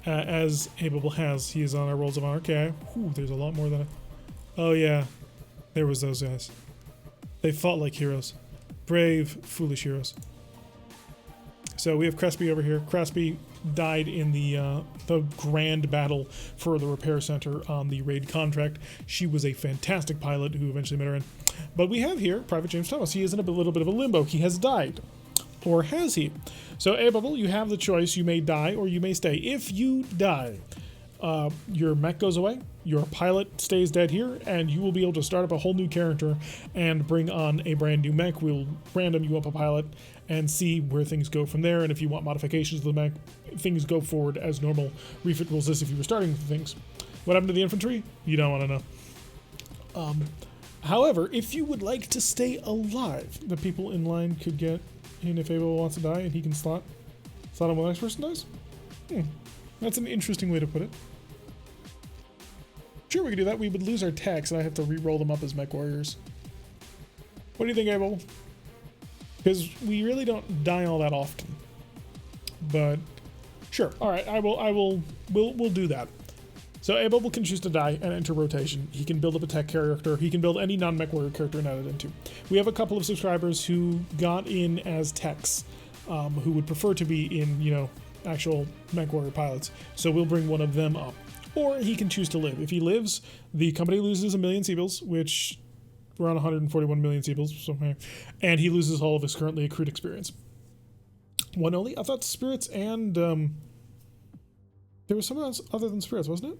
as A Bubble has, he is on our rolls of honor. Okay, whew, there's a lot more than. Oh yeah, there was those guys. They fought like heroes. Brave, foolish heroes. So we have Crespi over here. Crespi died in the grand battle for the repair center on the raid contract. She was a fantastic pilot who eventually met her in. But we have here Private James Thomas. He is in a little bit of a limbo. He has died. Or has he? So A-Bubble, you have the choice. You may die or you may stay. If you die, your mech goes away, your pilot stays dead here, and you will be able to start up a whole new character and bring on a brand new mech. We'll random you up a pilot and see where things go from there, and if you want modifications to the mech, things go forward as normal. Refit rules this if you were starting things. What happened to the infantry? You don't want to know. However, if you would like to stay alive, the people in line could get in if Abel wants to die and he can slot on when the next person dies. That's an interesting way to put it. Sure, we could do that. We would lose our techs, and I have to re-roll them up as mech warriors. What do you think, Abel? Because we really don't die all that often. But sure, all right. We'll do that. So Abel can choose to die and enter rotation. He can build up a tech character. He can build any non-mech warrior character and add it into. We have a couple of subscribers who got in as techs, who would prefer to be in, actual mech warrior pilots. So we'll bring one of them up. Or he can choose to live. If he lives, the company loses 1 million C-bills, which we're on 141 million C-bills, somewhere, and he loses all of his currently accrued experience. One only? I thought spirits and there was something else other than spirits, wasn't it?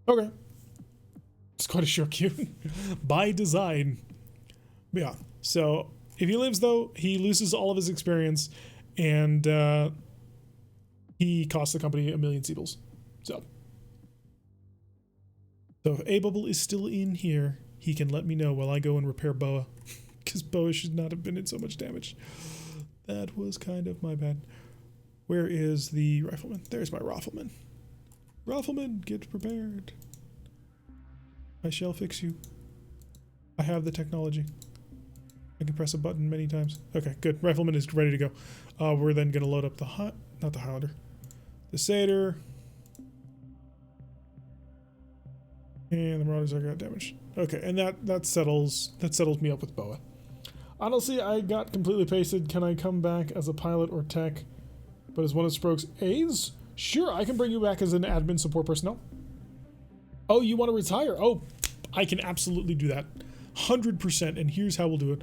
Okay. quite a short queue by design. But yeah, so if he lives, though, he loses all of his experience, and he costs the company 1 million Seebles. So if A-Bubble is still in here, he can let me know while I go and repair Boa, because Boa should not have been in so much damage. That was kind of my bad. Where is the rifleman? There's my rifleman. Rifleman, get prepared. I shall fix you. I have the technology. I can press a button many times. Okay, good. Rifleman is ready to go. We're then going to load up the not the Highlander. The Satyr. And the Marauders are got damaged. Okay, and that settles me up with Boa. Honestly, I got completely pasted. Can I come back as a pilot or tech, but as one of Sproke's aides? Sure, I can bring you back as an admin support personnel. Oh, you want to retire? Oh, I can absolutely do that. 100%, and here's how we'll do it.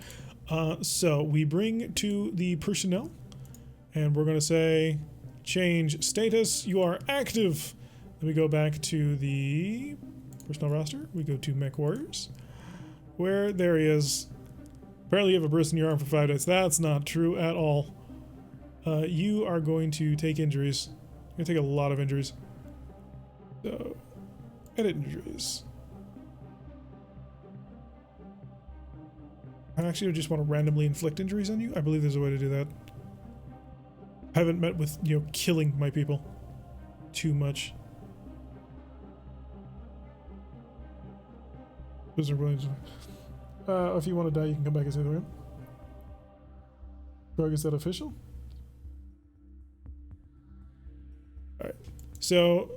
So we bring to the personnel, and we're going to say, change status, you are active. Then we go back to the personnel roster. We go to Mech Warriors, where there he is. Apparently you have a burst in your arm for 5 days. That's not true at all. You are going to take injuries. You're going to take a lot of injuries. So, edit injuries. I actually just want to randomly inflict injuries on you. I believe there's a way to do that. I haven't met with, killing my people too much. If you want to die, you can come back as either way. Drug, is that official? Alright. So,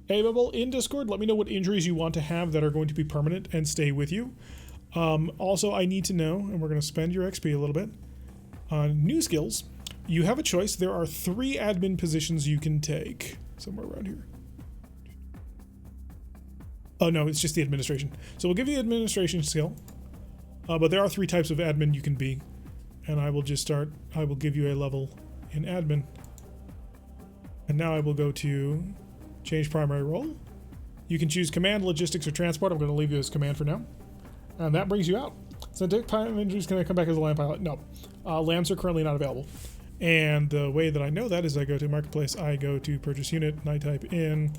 A-Bubble, in Discord, let me know what injuries you want to have that are going to be permanent and stay with you. Also, I need to know, and we're going to spend your XP a little bit, on new skills. You have a choice. There are 3 admin positions you can take. Somewhere around here. Oh, no, it's just the administration. So we'll give you the administration skill. But there are 3 types of admin you can be. And I will give you a level in admin. And now I will go to change primary role. You can choose command, logistics, or transport. I'm going to leave you as command for now. And that brings you out. So take pilot injuries, can I come back as a lamb pilot? No. Lambs are currently not available. And the way that I know that is I go to marketplace, I go to purchase unit, and I type in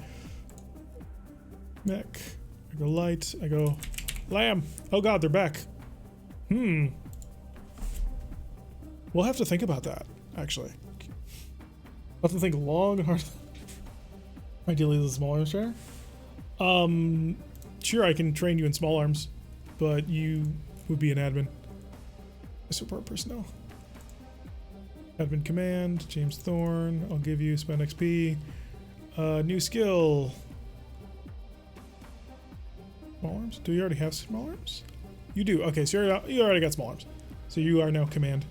mech. I go light, I go lamb. Oh god, they're back. We'll have to think about that, actually. I'll have to think long and hard. Ideally, the small arms trainer. Sure, I can train you in small arms, but you would be an admin. Support personnel. Admin command, James Thorne. I'll give you spend XP. New skill. Small arms? Do you already have small arms? You do. Okay, so you already got small arms. So you are now command.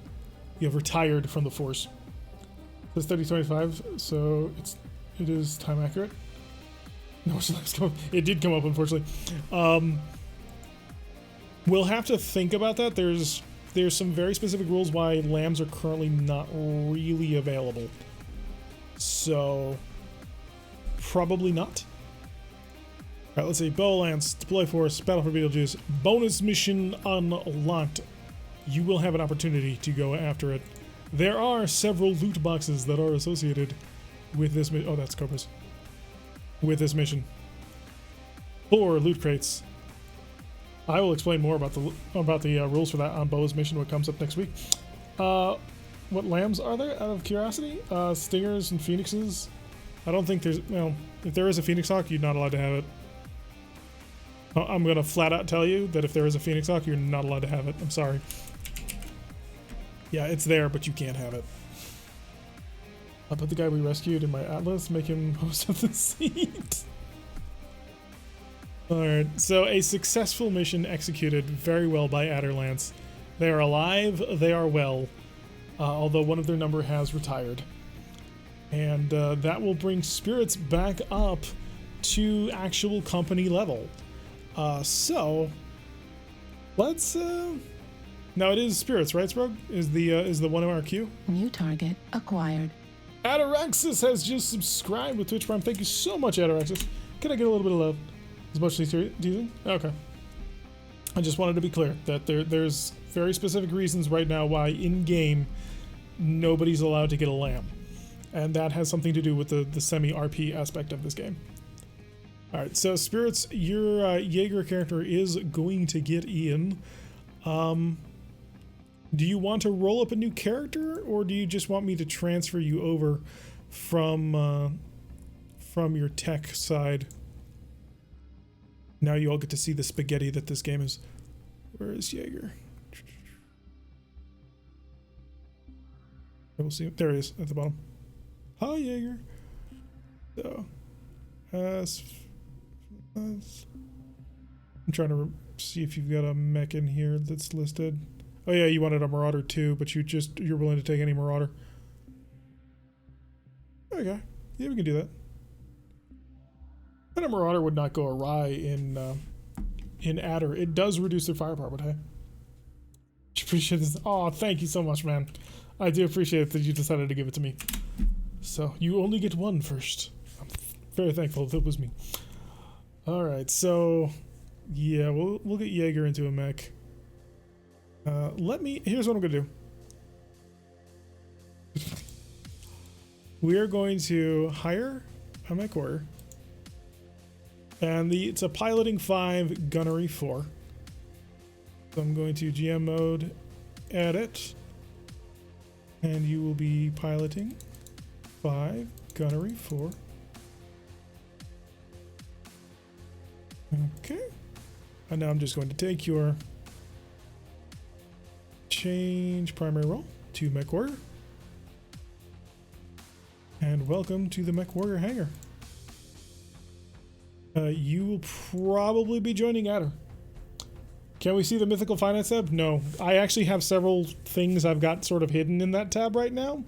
You have retired from the force. It's 3025, so it is time accurate. No, it did come up, unfortunately. We'll have to think about that. There's some very specific rules why lambs are currently not really available. So probably not. Alright, let's see. Bow Lance, deploy force, battle for Beetlejuice, bonus mission unlocked. You will have an opportunity to go after it. There are several loot boxes that are associated with this mission. Oh, that's Cobras. With this mission. 4 loot crates. I will explain more about the rules for that on Boa's mission when it comes up next week. What lambs are there, out of curiosity? Stingers and phoenixes. I don't think there's... Well, if there is a phoenix hawk, you're not allowed to have it. I'm going to flat out tell you that if there is a phoenix hawk, you're not allowed to have it. I'm sorry. Yeah, it's there, but you can't have it. I'll put the guy we rescued in my atlas, make him host of the seat. Alright, so a successful mission executed very well by Adderlance. They are alive, they are well, although one of their number has retired. And that will bring spirits back up to actual company level. So, let's... Now it is spirits, right, Sprog? Is the one MekHQ? New target acquired. Ataraxis has just subscribed with Twitch Prime. Thank you so much, Ataraxis. Can I get a little bit of love? As much as do you think? Okay. I just wanted to be clear that there's very specific reasons right now why in-game nobody's allowed to get a lamb. And that has something to do with the semi-RP aspect of this game. Alright, so Spirits, your Jaeger character is going to get in. Do you want to roll up a new character, or do you just want me to transfer you over from your tech side? Now you all get to see the spaghetti that this game is. Where is Jaeger? We'll see. There he is at the bottom. Hi, Jaeger. So, I'm trying to see if you've got a mech in here that's listed. Oh yeah, you wanted a Marauder too, but you're willing to take any Marauder. Okay, yeah, we can do that. And a Marauder would not go awry in Adder. It does reduce their firepower, but hey. Appreciate this. Oh, thank you so much, man. I do appreciate that you decided to give it to me. So, you only get one first. I'm very thankful if it was me. Alright, so... yeah, we'll get Jaeger into a mech. Here's what I'm gonna do. We are going to hire a mech warrior. And it's a piloting 5, gunnery 4. So I'm going to GM mode, edit, and you will be piloting 5, gunnery 4. Okay. And now I'm just going to take your change primary role to Mech Warrior. And welcome to the Mech Warrior hangar. You will probably be joining Adder. Can we see the Mythical Finance tab? No. I actually have several things I've got sort of hidden in that tab right now.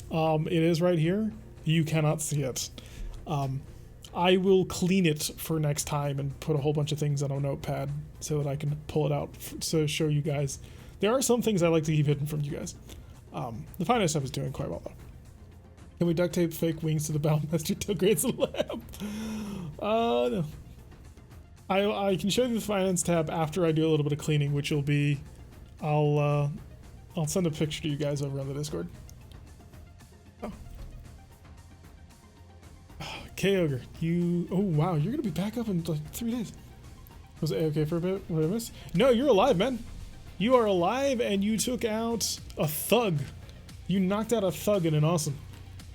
It is right here. You cannot see it. I will clean it for next time and put a whole bunch of things on a notepad so that I can pull it out to show you guys. There are some things I like to keep hidden from you guys. The Finance tab is doing quite well though. Can we duct tape fake wings to the Battlemaster till grades the lab? No. I can show you the Finance tab after I do a little bit of cleaning, which will be... I'll send a picture to you guys over on the Discord. Oh. K-Ogre, you... oh, wow, you're gonna be back up in like 3 days. Was it A-okay for a bit? What did I miss? No, you're alive, man. You are alive, and you took out a thug. You knocked out a thug in an awesome.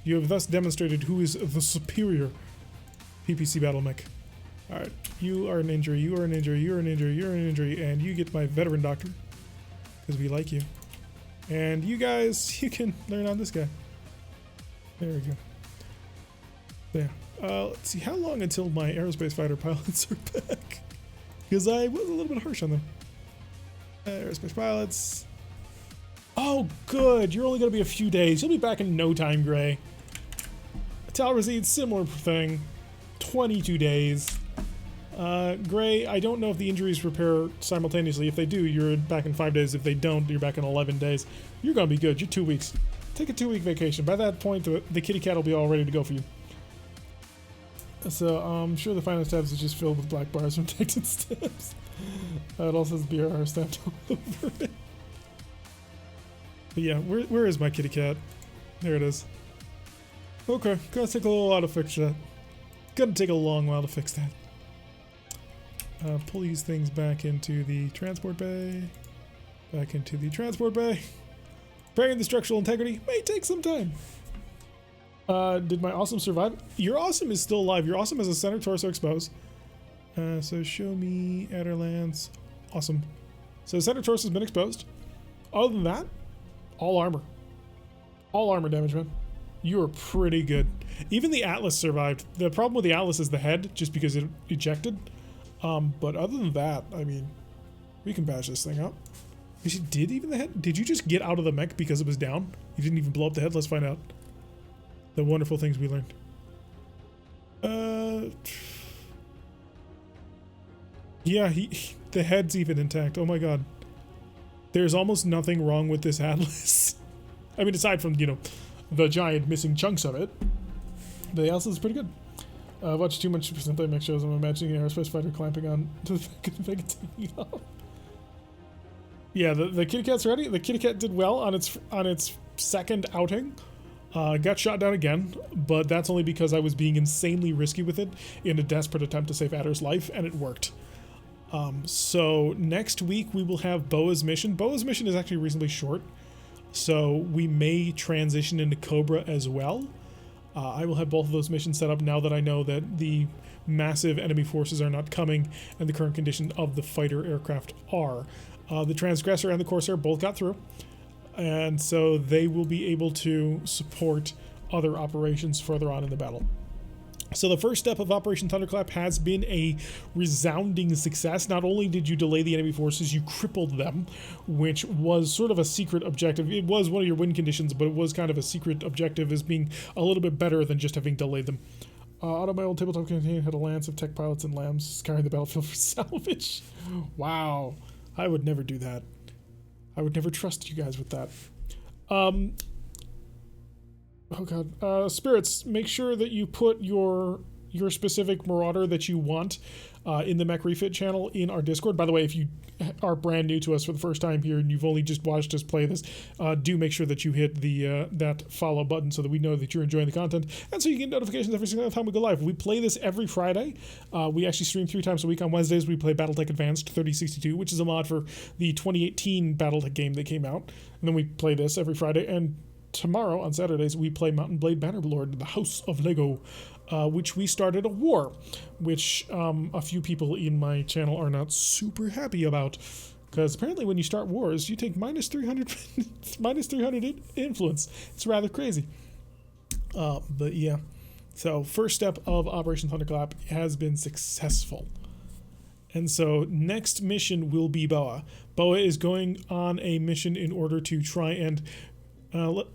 You have thus demonstrated who is the superior PPC battle mech. Alright, you are an injury, you are an injury, you're an injury, you're an injury, and you get my veteran doctor. Because we like you. And you guys, you can learn on this guy. There we go. There. Let's see, how long until my aerospace fighter pilots are back? Because I was a little bit harsh on them. Aerospace pilots. Oh, good. You're only going to be a few days. You'll be back in no time, Gray. Talrazine, similar thing. 22 days. Gray, I don't know if the injuries repair simultaneously. If they do, you're back in 5 days. If they don't, you're back in 11 days. You're going to be good. You're 2 weeks. Take a 2-week vacation. By that point, the kitty cat will be all ready to go for you. So, I'm sure the Finance tabs is just filled with black bars from Texan stamps. It also says BRR stamped all over it. But yeah, where is my kitty cat? There it is. Okay, gonna take a little while to fix that. Gonna take a long while to fix that. Pull these things back into the transport bay. Back into the transport bay. Repairing the structural integrity may take some time. Did my awesome survive? Your awesome is still alive. Your awesome has a center torso exposed. So show me Adderlands. Awesome. So center torso has been exposed. Other than that, all armor. All armor damage, man. You are pretty good. Even the Atlas survived. The problem with the Atlas is the head, just because it ejected. But other than that, I mean, we can bash this thing up. She did even the head? Did you just get out of the mech because it was down? You didn't even blow up the head? Let's find out. The wonderful things we learned. Yeah, the head's even intact. Oh my god. There's almost nothing wrong with this Atlas. I mean, aside from, you know, the giant missing chunks of it. The Atlas is pretty good. I watched too much Sentai Mech shows. I'm imagining an aerospace fighter clamping on to the back of the Mega taking it off. Yeah, the kitty cat's ready. The kitty cat did well on its second outing. Got shot down again, but that's only because I was being insanely risky with it in a desperate attempt to save Adder's life, and it worked. So next week we will have Boa's mission. Boa's mission is actually reasonably short, so we may transition into Cobra as well. I will have both of those missions set up now that I know that the massive enemy forces are not coming and the current condition of the fighter aircraft are. The Transgressor and the Corsair both got through, and so they will be able to support other operations further on in the battle. So the first step of Operation Thunderclap has been a resounding success. Not only did you delay the enemy forces, you crippled them, which was sort of a secret objective. It was one of your win conditions, but it was kind of a secret objective as being a little bit better than just having delayed them. Automail tabletop campaign had a lance of tech pilots and lambs scouring the battlefield for salvage. Wow. I would never do that. I would never trust you guys with that. Oh god. Spirits, make sure that you put your specific marauder that you want in the Mech Refit channel in our Discord. By the way, if you are brand new to us for the first time here and you've only just watched us play this, do make sure that you hit the that follow button so that we know that you're enjoying the content and so you get notifications every single time we go live. We play this every Friday. We actually stream 3 times a week. On Wednesdays, we play Battletech Advanced 3062, which is a mod for the 2018 Battletech game that came out. And then we play this every Friday. And tomorrow, on Saturdays, we play Mountain Blade Bannerlord, the House of Lego, which we started a war, which a few people in my channel are not super happy about, because apparently when you start wars, you take minus 300 influence. It's rather crazy. But yeah, so first step of Operation Thunderclap has been successful. And so next mission will be Boa. Boa is going on a mission in order to try and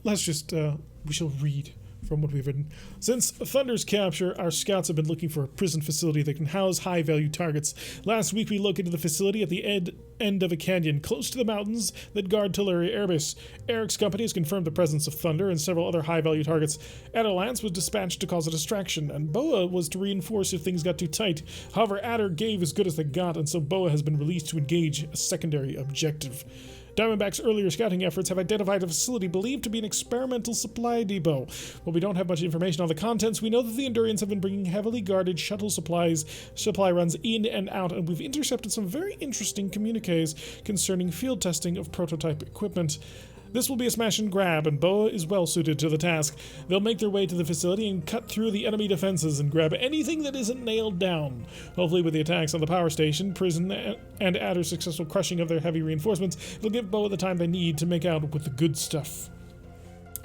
let's just, we shall read from what we've written. Since Thunder's capture, our scouts have been looking for a prison facility that can house high-value targets. Last week we located the facility at the end of a canyon, close to the mountains that guard Tularia Air Base. Eric's company has confirmed the presence of Thunder and several other high-value targets. Adder Lance was dispatched to cause a distraction, and Boa was to reinforce if things got too tight. However, Adder gave as good as they got, and so Boa has been released to engage a secondary objective. Diamondback's earlier scouting efforts have identified a facility believed to be an experimental supply depot. While we don't have much information on the contents, we know that the Endurians have been bringing heavily guarded shuttle supply runs in and out, and we've intercepted some very interesting communiques concerning field testing of prototype equipment. This will be a smash and grab, and Boa is well suited to the task. They'll make their way to the facility and cut through the enemy defenses and grab anything that isn't nailed down. Hopefully with the attacks on the power station, prison, and Adder's successful crushing of their heavy reinforcements, it'll give Boa the time they need to make out with the good stuff.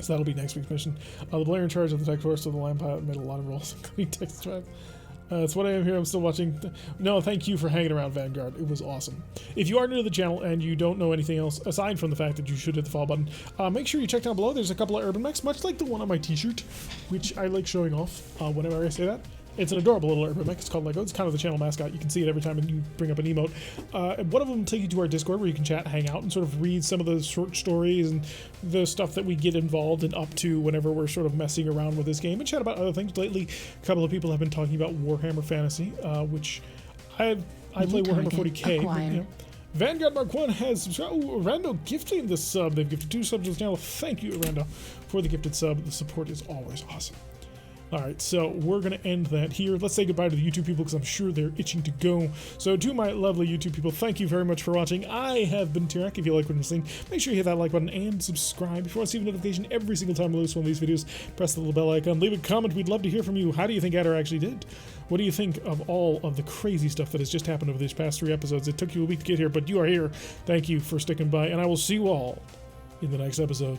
So that'll be next week's mission. The player in charge of the tech force, so the land pilot made a lot of rolls, including text drive. It's what I am here. I'm still watching. No, thank you for hanging around, Vanguard. It was awesome. If you are new to the channel and you don't know anything else, aside from the fact that you should hit the follow button, make sure you check down below. There's a couple of urban mechs, much like the one on my t-shirt, which I like showing off whenever I say that. It's an adorable little urban mech. It's called Lego. It's kind of the channel mascot. You can see it every time you bring up an emote. One of them will take you to our Discord where you can chat, hang out, and sort of read some of the short stories and the stuff that we get involved in up to whenever we're sort of messing around with this game and chat about other things. Lately, a couple of people have been talking about Warhammer Fantasy, which I play Warhammer 40k. Yeah. Vanguard Mark 1 has Rando gifting the sub. They've gifted 2 subs to the channel. Thank you, Rando, for the gifted sub. The support is always awesome. Alright, so we're going to end that here. Let's say goodbye to the YouTube people because I'm sure they're itching to go. So to my lovely YouTube people, thank you very much for watching. I have been Tirak. If you like what I'm saying, make sure you hit that like button and subscribe. If you want to see a notification every single time we release one of these videos, press the little bell icon. Leave a comment. We'd love to hear from you. How do you think Adder actually did? What do you think of all of the crazy stuff that has just happened over these past 3 episodes? It took you a week to get here, but you are here. Thank you for sticking by, and I will see you all in the next episode.